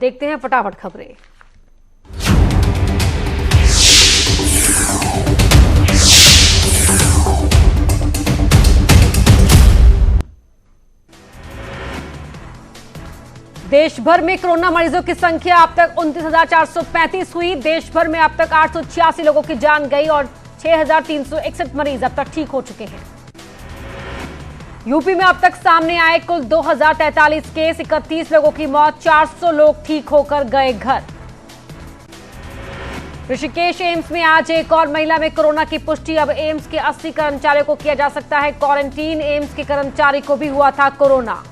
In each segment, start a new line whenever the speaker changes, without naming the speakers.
देखते हैं फटाफट खबरें। देश भर में कोरोना मरीजों की संख्या अब तक 29,435 हुई। देश भर में अब तक 886 लोगों की जान गई और 6,361 मरीज अब तक ठीक हो चुके हैं। यूपी में अब तक सामने आए कुल 2,043 केस, 31 लोगों की मौत, 400 लोग ठीक होकर गए घर। ऋषिकेश एम्स में आज एक और महिला में कोरोना की पुष्टि। अब एम्स के 80 कर्मचारियों को किया जा सकता है क्वारंटीन। एम्स के कर्मचारी को भी हुआ था कोरोना।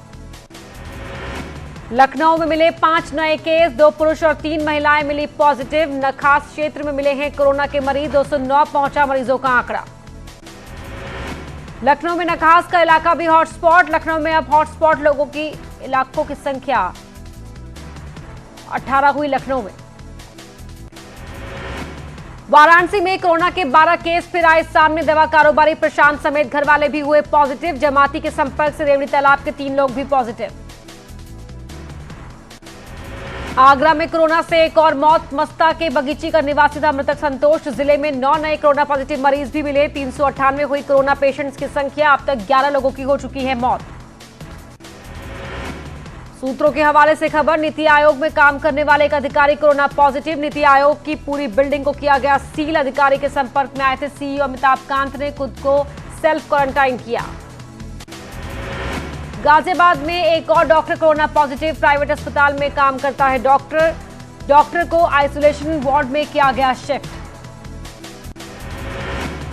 लखनऊ में मिले 5 नए केस, 2 पुरुष और 3 महिलाएं मिली पॉजिटिव। नखास क्षेत्र में मिले हैं कोरोना के मरीज, 209 पहुंचा मरीजों का आंकड़ा। लखनऊ में नखास का इलाका भी हॉटस्पॉट। लखनऊ में अब हॉटस्पॉट लोगों की इलाकों की संख्या 18 हुई। लखनऊ में वाराणसी में कोरोना के 12 केस फिर आए सामने। दवा कारोबारी प्रशांत समेत घर वाले भी हुए पॉजिटिव। जमाती के संपर्क से रेवड़ी तालाब के 3 लोग भी पॉजिटिव। आगरा में कोरोना से एक और मौत। मस्ता के बगीची का निवासी था मृतक संतोष। जिले में 9 नए कोरोना पॉजिटिव मरीज भी मिले। 398 हुई कोरोना पेशेंट्स की संख्या। अब तक 11 लोगों की हो चुकी है मौत। सूत्रों के हवाले से खबर, नीति आयोग में काम करने वाले एक अधिकारी कोरोना पॉजिटिव। नीति आयोग की पूरी बिल्डिंग को किया गया सील। अधिकारी के संपर्क में आए थे सीईओ अमिताभ कांत ने खुद को सेल्फ क्वारंटाइन किया। गाजियाबाद में एक और डॉक्टर कोरोना पॉजिटिव। प्राइवेट अस्पताल में काम करता है डॉक्टर को आइसोलेशन वार्ड में किया गया शिफ्ट।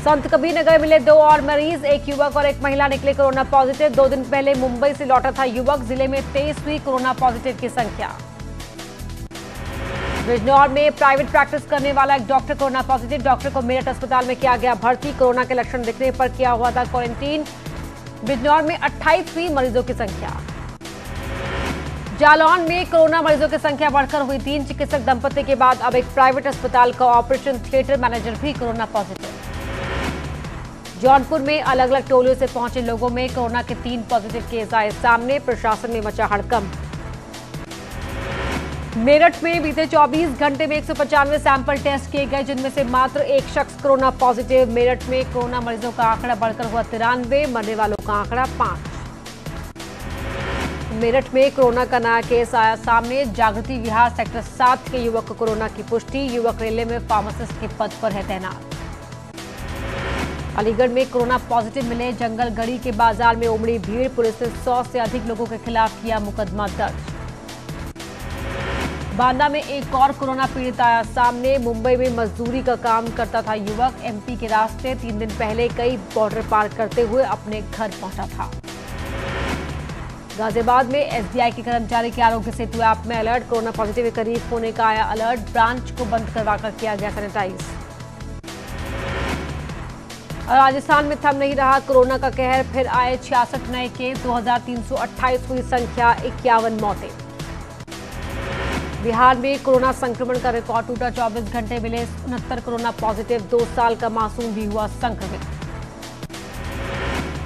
संत कबीर नगर मिले 2 और मरीज, एक युवक और एक महिला निकले कोरोना पॉजिटिव। 2 दिन पहले मुंबई से लौटा था युवक। जिले में 23 हुई कोरोना पॉजिटिव की संख्या। बिजनौर में प्राइवेट प्रैक्टिस करने वाला एक डॉक्टर कोरोना पॉजिटिव। डॉक्टर को मेरठ अस्पताल में किया गया भर्ती। कोरोना के लक्षण दिखने पर किया हुआ था क्वारंटीन। बिजनौर में 28 हुई मरीजों की संख्या। जालौन में कोरोना मरीजों की संख्या बढ़कर हुई 3। चिकित्सक दंपति के बाद अब एक प्राइवेट अस्पताल का ऑपरेशन थिएटर मैनेजर भी कोरोना पॉजिटिव। जौनपुर में अलग अलग टोलियों से पहुंचे लोगों में कोरोना के 3 पॉजिटिव केस आए सामने। प्रशासन में मचा हड़कंप। मेरठ में बीते 24 घंटे में 195 सैंपल टेस्ट किए गए, जिनमें से मात्र एक शख्स कोरोना पॉजिटिव। मेरठ में कोरोना मरीजों का आंकड़ा बढ़कर हुआ 93, मरने वालों का आंकड़ा 5। मेरठ में कोरोना का नया केस आया सामने। जागृति विहार सेक्टर 7 के युवक को कोरोना की पुष्टि। युवक रेलवे में फार्मासिस्ट के पद पर है तैनात। अलीगढ़ में कोरोना पॉजिटिव मिले। जंगलगढ़ी के बाजार में उमड़ी भीड़। पुलिस ने 100 से अधिक लोगों के खिलाफ किया मुकदमा दर्ज। बांदा में एक और कोरोना पीड़ित आया सामने। मुंबई में मजदूरी का काम करता था युवक। एमपी के रास्ते 3 दिन पहले कई बॉर्डर पार करते हुए अपने घर पहुंचा था। गाजियाबाद में एसबीआई के कर्मचारी के आरोग्य सेतु ऐप में अलर्ट। कोरोना पॉजिटिव के करीब होने का आया अलर्ट। ब्रांच को बंद करवाकर किया गया सैनिटाइज। और राजस्थान में थम नहीं रहा कोरोना का कहर। फिर आए 66 नए केस, 2,328 हुई संख्या, 51 मौतें। बिहार में कोरोना संक्रमण का रिकॉर्ड टूटा। 24 घंटे मिले 69 कोरोना पॉजिटिव। 2 साल का मासूम भी हुआ संक्रमित।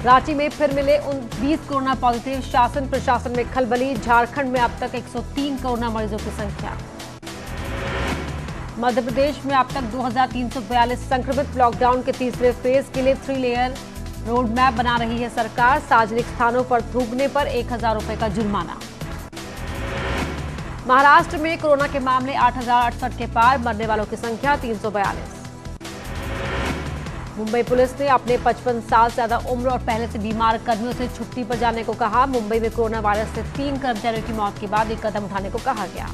रांची में फिर मिले 20 कोरोना पॉजिटिव। शासन प्रशासन में खलबली। झारखंड में अब तक 103 कोरोना मरीजों की संख्या। मध्य प्रदेश में अब तक 2,342 संक्रमित। लॉकडाउन के तीसरे फेज के लिए 3 लेयर रोड मैप बना रही है सरकार। सार्वजनिक स्थानों पर थूकने पर 1,000 रुपए का जुर्माना। महाराष्ट्र में कोरोना के मामले 8,068 के पार। मरने वालों की संख्या 342। मुंबई पुलिस ने अपने 55 साल से ज्यादा उम्र और पहले से बीमार कर्मियों से छुट्टी पर जाने को कहा। मुंबई में कोरोना वायरस से 3 कर्मचारियों की मौत के बाद एक कदम उठाने को कहा गया।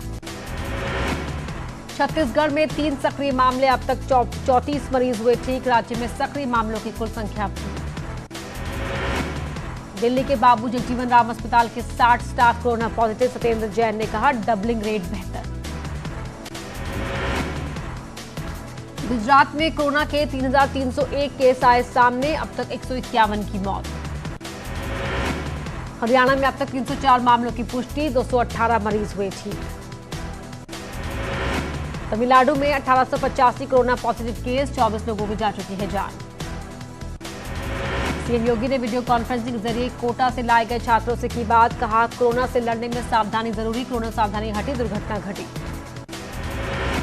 छत्तीसगढ़ में 3 सक्रिय मामले। अब तक 34 मरीज हुए ठीक। राज्य में सक्रिय मामलों की कुल संख्या 3। दिल्ली के बाबू जगजीवन राम अस्पताल के 60 staff corona positive. Satyendra Jain ने कहा डबलिंग रेट बेहतर। गुजरात में कोरोना के 3,301 केस आए सामने। अब तक 151 की मौत। हरियाणा में अब तक 304 मामलों की पुष्टि। 218 मरीज हुए ठीक। तमिलनाडु में 1885 कोरोना पॉजिटिव केस। 24 लोगों की जा चुकी है जान। सीएम योगी ने वीडियो कॉन्फ्रेंसिंग के जरिए कोटा से लाए गए छात्रों से की बात। कहा, कोरोना से लड़ने में सावधानी जरूरी, कोरोना सावधानी हटी, दुर्घटना घटी।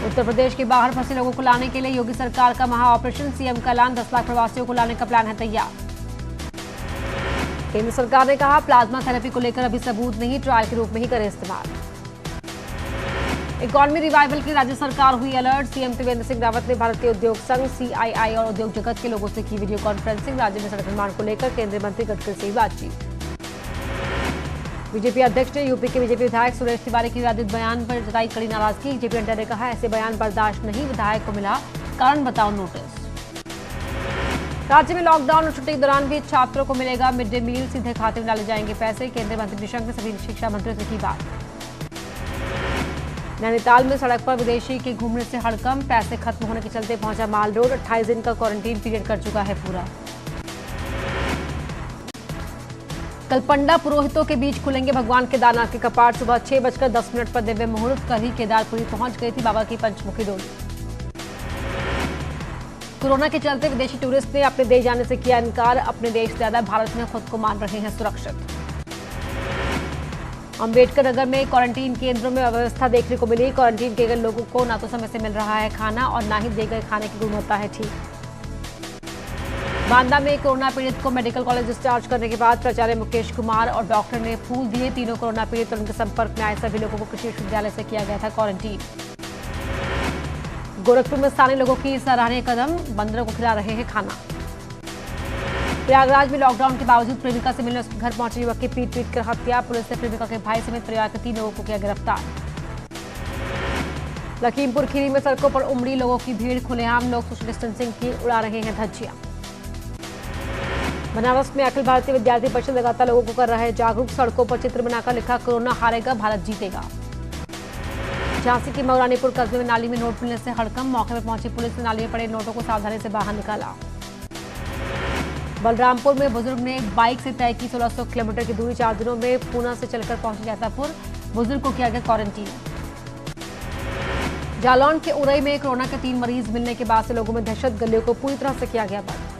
उत्तर प्रदेश के बाहर फंसे लोगों को लाने के लिए योगी सरकार का महा ऑपरेशन, सीएम का ऐलान, 10 लाख प्रवासियों को लाने का प्लान है तैयार। केंद्र सरकार ने कहा, प्लाज्मा थेरेपी को लेकर अभी सबूत नहीं, ट्रायल के रूप में ही करें इस्तेमाल। इकोनॉमी रिवाइवल की राज्य सरकार हुई अलर्ट, सीएम त्रिवेंद्र सिंह रावत ने भारतीय उद्योग संघ, सीआईआई और उद्योग जगत के लोगों से की वीडियो कॉन्फ्रेंसिंग। राज्य में सड़क निर्माण को लेकर केंद्रीय मंत्री गडकरी से बातचीत। बीजेपी अध्यक्ष ने यूपी के बीजेपी विधायक सुरेश तिवारी के विवादित बयान पर जताई कड़ी नाराजगी। जेपी नड्डा ने कहा, ऐसे बयान बर्दाश्त नहीं, विधायक को मिला कारण बताओ नोटिस। राज्य में लॉकडाउन और छुट्टी के दौरान भी छात्रों को मिलेगा मिड डे मील, सीधे खाते में डाले जाएंगे पैसे। केंद्रीय मंत्री निशंक ने सभी शिक्षा मंत्रियों से की बात। नैनीताल में सड़क पर विदेशी के घूमने से हड़कंप, पैसे खत्म होने के चलते पहुंचा माल रोड। 28 दिन का क्वारंटीन पीरियड कर चुका है पूरा। कल पंडा पुरोहितों के बीच खुलेंगे भगवान केदारनाथ के कपाट। सुबह 6:10 पर दिव्य मुहूर्त, कल ही केदारपुरी पहुंच गई थी बाबा की पंचमुखी डोली। कोरोना के चलते विदेशी टूरिस्ट ने अपने देश जाने से किया इनकार, अपने देश से ज्यादा भारत में खुद को मान रहे हैं सुरक्षित। अंबेडकर नगर में क्वारंटीन केंद्रों में अव्यवस्था देखने को मिली। क्वारंटीन किए गए लोगों को न तो समय से मिल रहा है खाना और न ही दिए गए खाने की गुणवत्ता है ठीक। बांदा में कोरोना पीड़ित को मेडिकल कॉलेज डिस्चार्ज करने के बाद प्राचार्य मुकेश कुमार और डॉक्टर ने फूल दिए। तीनों कोरोना पीड़ित और उनके संपर्क में आए सभी लोगों को कृषि विश्वविद्यालय से किया गया था क्वारंटीन। गोरखपुर में स्थानीय लोगों की सराहनीय कदम, बंदरों को खिला रहे हैं खाना। प्रयागराज में लॉकडाउन के बावजूद प्रेमिका से मिलने उसके घर पहुंचे युवक की पीट कर हत्या। पुलिस ने प्रेमिका के भाई समेत परिवार के 3 लोगों को किया गिरफ्तार। लखीमपुर खीरी में सड़कों पर उमड़ी लोगों की भीड़, खुलेआम लोग सोशल डिस्टेंसिंग की उड़ा रहे हैं धज्जियां। बनारस में अखिल भारतीय विद्यार्थी परिषद लगातार लोगों को कर रहा है जागरूक। सड़कों पर चित्र बनाकर लिखा, कोरोना हारेगा भारत जीतेगा। झांसी के मऊरानीपुर कस्बे में नाली में नोट मिलने से हड़कंप, मौके पर पहुंची पुलिस ने नाली में पड़े नोटों को सावधानी से बाहर निकाला। बलरामपुर में बुजुर्ग ने बाइक से तय की 1600 किलोमीटर की दूरी, 4 दिनों में पूना से चलकर पहुंचे जैतापुर। बुजुर्ग को किया गया क्वारंटीन। जालौन के उरई में कोरोना के 3 मरीज मिलने के बाद से लोगों में दहशत, गलियों को पूरी तरह से किया गया बंद।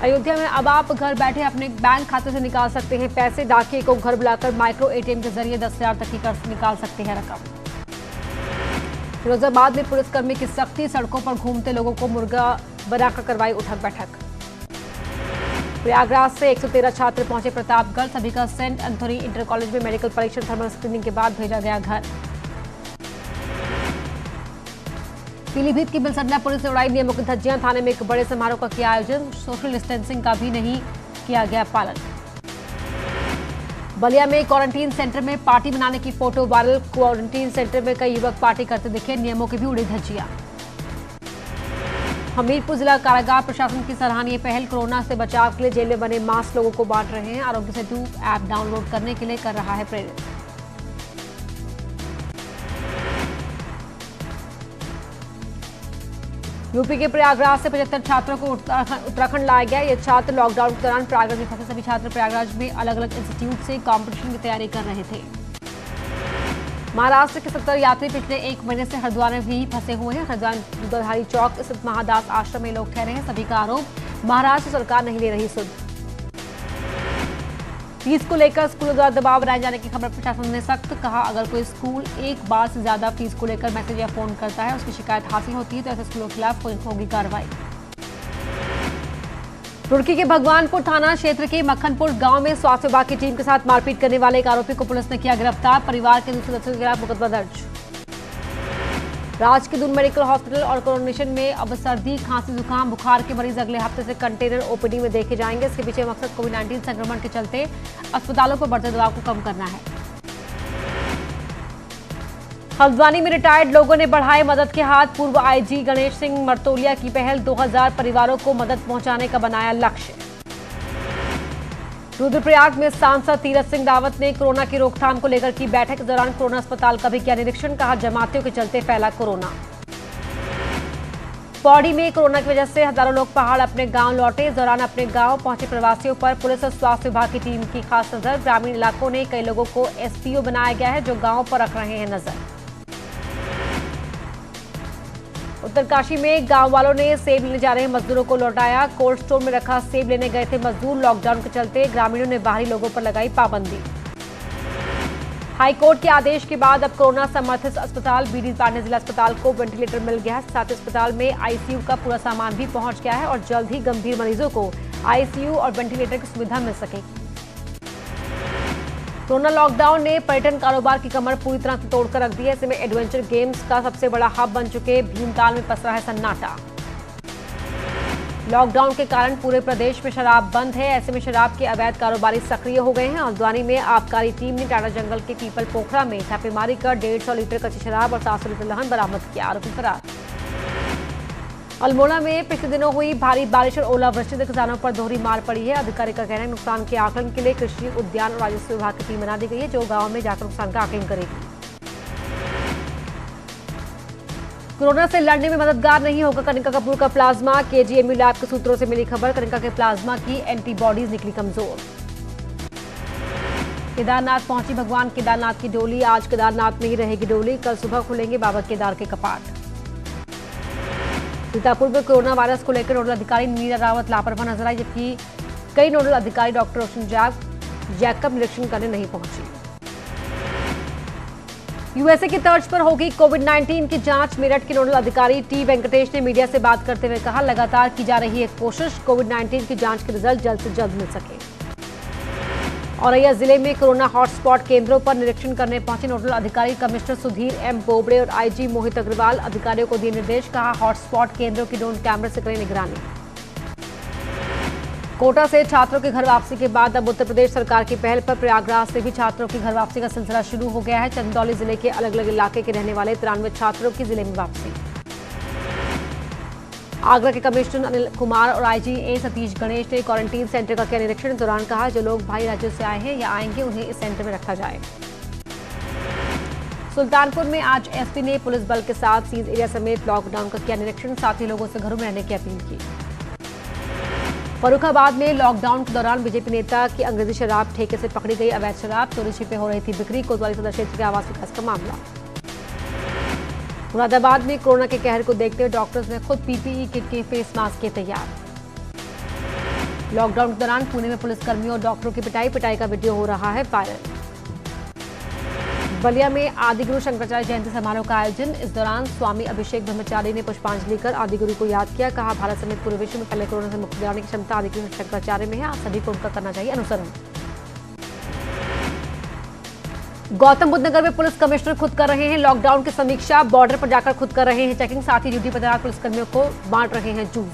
अयोध्या में अब आप घर बैठे अपने बैंक खाते से निकाल सकते हैं पैसे। डाकिए को घर बुलाकर माइक्रो एटीएम के जरिए 10,000 तक की निकाल सकते हैं रकम। फिरोजाबाद में पुलिसकर्मी की सख्ती, सड़कों पर घूमते लोगों को मुर्गा बनाकर करवाई उठक बैठक। प्रयागराज से 113 छात्र पहुंचे प्रतापगढ़, सभी का सेंट एंथोनी इंटर कॉलेज में मेडिकल परीक्षण थर्मल स्क्रीनिंग के बाद भेजा गया घर। पीलीभीत की बिलसंडा पुलिस ने उड़ाई नियमों की धज्जियां, थाने में एक बड़े समारोह का किया आयोजन, सोशल डिस्टेंसिंग का भी नहीं किया गया पालन। बलिया में क्वारंटीन सेंटर में पार्टी मनाने की फोटो वायरल, क्वारंटीन सेंटर में कई युवक पार्टी करते दिखे, नियमों की भी उड़ी धज्जियां। हमीरपुर जिला कारागार प्रशासन की सराहनीय पहल, कोरोना से बचाव के लिए जेल में बने मास्क लोगों को बांट रहे हैं। आरोग्य सेतु ऐप डाउनलोड करने के लिए कर रहा है प्रेरित। यूपी के प्रयागराज से 75 छात्रों को उत्तराखंड लाया गया। ये छात्र लॉकडाउन के दौरान प्रयागराज में फंसे सभी छात्र प्रयागराज में अलग अलग इंस्टीट्यूट से कंपटीशन की तैयारी कर रहे थे। महाराष्ट्र के 70 यात्री पिछले 1 महीने से हरिद्वार में भी फंसे हुए हैं। हरिद्वार दुधाधारी चौक स्थित महादास आश्रम में लोग ठहरे हैं। सभी का आरोप, महाराष्ट्र सरकार नहीं ले रही सुध। फीस को लेकर स्कूलों द्वारा दबाव बनाए जाने की खबर प्रशासन ने सख्त, कहा अगर कोई स्कूल एक बार से ज्यादा फीस को लेकर मैसेज या फोन करता है, उसकी शिकायत हासिल होती है तो ऐसे स्कूलों के खिलाफ होगी कार्रवाई। रुड़की के भगवानपुर थाना क्षेत्र के मक्खनपुर गांव में स्वास्थ्य विभाग की टीम के साथ मारपीट करने वाले एक आरोपी को पुलिस ने किया गिरफ्तार। परिवार के दूसरे सदस्यों के खिलाफ मुकदमा दर्ज। राज के दून मेडिकल हॉस्पिटल और कोरोनेशन में अब सर्दी, खांसी, जुकाम, बुखार के मरीज अगले हफ्ते से कंटेनर ओपीडी में देखे जाएंगे। इसके पीछे मकसद कोविड-19 संक्रमण के चलते अस्पतालों पर बढ़ते दबाव को कम करना है। हल्द्वानी में रिटायर्ड लोगों ने बढ़ाए मदद के हाथ। पूर्व आईजी गणेश सिंह मर्तोलिया की पहल, 2000 परिवारों को मदद पहुंचाने का बनाया लक्ष्य। रुद्रप्रयाग में सांसद तीरथ सिंह रावत ने कोरोना की रोकथाम को लेकर की बैठक के दौरान कोरोना अस्पताल का भी किया निरीक्षण, कहा जमातियों के चलते फैला कोरोना। पौड़ी में कोरोना की वजह से हजारों लोग पहाड़ अपने गांव लौटे। इस दौरान अपने गांव पहुंचे प्रवासियों पर पुलिस और स्वास्थ्य विभाग की टीम की खास नजर। ग्रामीण इलाकों ने कई लोगों को एसपीओ बनाया गया है जो गांव पर रख रहे हैं नजर। उत्तरकाशी में गांव वालों ने सेब लेने जा रहे मजदूरों को लौटाया। कोल्ड स्टोर में रखा सेब लेने गए थे मजदूर। लॉकडाउन के चलते ग्रामीणों ने बाहरी लोगों पर लगाई पाबंदी। हाईकोर्ट के आदेश के बाद अब कोरोना समर्थित अस्पताल बीडी पांडे जिला अस्पताल को वेंटिलेटर मिल गया है। साथ ही अस्पताल में आईसीयू का पूरा सामान भी पहुंच गया है और जल्द ही गंभीर मरीजों को आईसीयू और वेंटिलेटर की सुविधा मिल सकेगी। कोरोना लॉकडाउन ने पर्यटन कारोबार की कमर पूरी तरह से तोड़कर रख दी है। ऐसे में एडवेंचर गेम्स का सबसे बड़ा हब बन चुके भीमताल में पसरा है सन्नाटा। लॉकडाउन के कारण पूरे प्रदेश में शराब बंद है। ऐसे में शराब के अवैध कारोबारी सक्रिय हो गए हैं। हल्द्वानी में आबकारी टीम ने टाटा जंगल के पीपल पोखरा में छापेमारी कर 150 लीटर कच्ची शराब और 700 लीटर लहन बरामद किया। आरोपी फरार। अल्मोड़ा में पिछले दिनों हुई भारी बारिश और ओलावृष्टि से किसानों पर दोहरी मार पड़ी है। अधिकारी का कहना है नुकसान के आकलन के लिए कृषि उद्यान और राजस्व विभाग की टीम बना दी गई है जो गांव में जाकर नुकसान का आकलन करेगी। कोरोना से लड़ने में मददगार नहीं होगा कनिका कपूर का प्लाज्मा। केजीएमयू लैब के सूत्रों से मिली खबर, कनिका के प्लाज्मा की एंटीबॉडीज निकली कमजोर। केदारनाथ पहुंची भगवान केदारनाथ की डोली। आज केदारनाथ में ही रहेगी डोली। कल सुबह खुलेंगे बाबा केदार के कपाट। सीतापुर में कोरोना वायरस को लेकर नोडल अधिकारी नीरा रावत लापरवाह नजर आई, जबकि कई नोडल अधिकारी डॉक्टर रोशन जैकब निरीक्षण करने नहीं पहुंचे। यूएसए की तर्ज पर होगी कोविड-19 की जांच। मेरठ के नोडल अधिकारी टी वेंकटेश ने मीडिया से बात करते हुए कहा, लगातार की जा रही है कोशिश कोविड-19 की जांच के रिजल्ट जल्द से जल्द मिल सके। औरैया जिले में कोरोना हॉटस्पॉट केंद्रों पर निरीक्षण करने पहुंचे नोडल अधिकारी कमिश्नर सुधीर एम बोबड़े और आईजी मोहित अग्रवाल। अधिकारियों को दिए निर्देश, कहा हॉटस्पॉट केंद्रों की ड्रोन कैमरे से करें निगरानी। कोटा से छात्रों की घर वापसी के बाद अब उत्तर प्रदेश सरकार की पहल पर प्रयागराज से भी छात्रों की घर वापसी का सिलसिला शुरू हो गया है। चंदौली जिले के अलग अलग इलाके के रहने वाले 93 छात्रों की जिले में वापसी। आगरा के कमिश्नर अनिल कुमार और आईजी ए सतीश गणेश ने क्वारंटीन सेंटर का किया निरीक्षण। इस दौरान कहा, जो लोग बाहरी राज्यों से आए हैं या आएंगे उन्हें इस सेंटर में रखा जाए। सुल्तानपुर में आज एसपी ने पुलिस बल के साथ सीज एरिया समेत लॉकडाउन का किया निरीक्षण। साथ ही लोगों से घरों में रहने की अपील की। फर्रुखाबाद में लॉकडाउन के दौरान बीजेपी नेता की अंग्रेजी शराब ठेके से पकड़ी गई अवैध शराब। चोरी छिपे हो रही थी बिक्री। कोतवाली सदर क्षेत्र के आवास विकास का मामला। मुरादाबाद में कोरोना के कहर को देखते हुए डॉक्टर्स ने खुद पीपीई किट के फेस मास्क किए तैयार। लॉकडाउन के दौरान पुणे में पुलिसकर्मियों और डॉक्टरों की पिटाई का वीडियो हो रहा है वायरल। बलिया में आदिगुरु शंकराचार्य जयंती समारोह का आयोजन। इस दौरान स्वामी अभिषेक ब्रह्मचारी ने पुष्पांजलि कर आदिगुरु को याद किया। कहा, भारत समेत पूरे विश्व में पहले कोरोना से मुक्ति दिलाने की क्षमता आदिगुरु शंकराचार्य में है। आप सभी को उनका करना चाहिए अनुसरण। गौतम बुद्ध नगर में पुलिस कमिश्नर खुद कर रहे हैं लॉकडाउन की समीक्षा। बॉर्डर पर जाकर खुद कर रहे हैं चेकिंग। साथ ही ड्यूटी पर तैनात पुलिसकर्मियों को बांट रहे हैं जूस।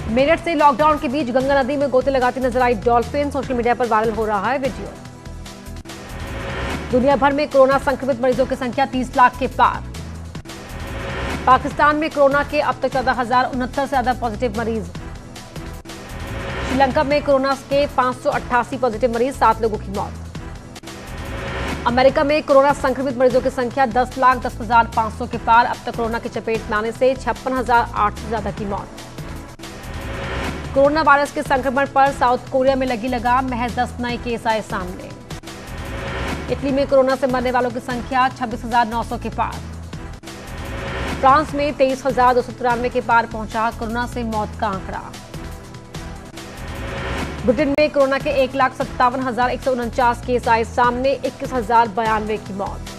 मेरठ से लॉकडाउन के बीच गंगा नदी में गोते लगाती नजर आई डॉल्फिन। सोशल मीडिया पर वायरल हो रहा है वीडियो। दुनिया भर में कोरोना संक्रमित मरीजों की संख्या 30 लाख के पार। पाकिस्तान में कोरोना के अब तक 14,069 से ज्यादा पॉजिटिव मरीज। श्रीलंका में कोरोना के 588 पॉजिटिव मरीज, 7 लोगों की मौत। अमेरिका में कोरोना संक्रमित मरीजों की संख्या 10,10,500 के पार। अब तक कोरोना की चपेट में आने से 56,800 से ज्यादा की मौत। कोरोना वायरस के संक्रमण पर साउथ कोरिया में लगी लगाम। महज 10 नए केस आए सामने। इटली में कोरोना से मरने वालों की संख्या 26,900 के पार। फ्रांस में 23,293 के पार पहुंचा कोरोना से मौत का आंकड़ा। ब्रिटेन में कोरोना के 1,57,149 केस आए सामने। 21,092 की मौत।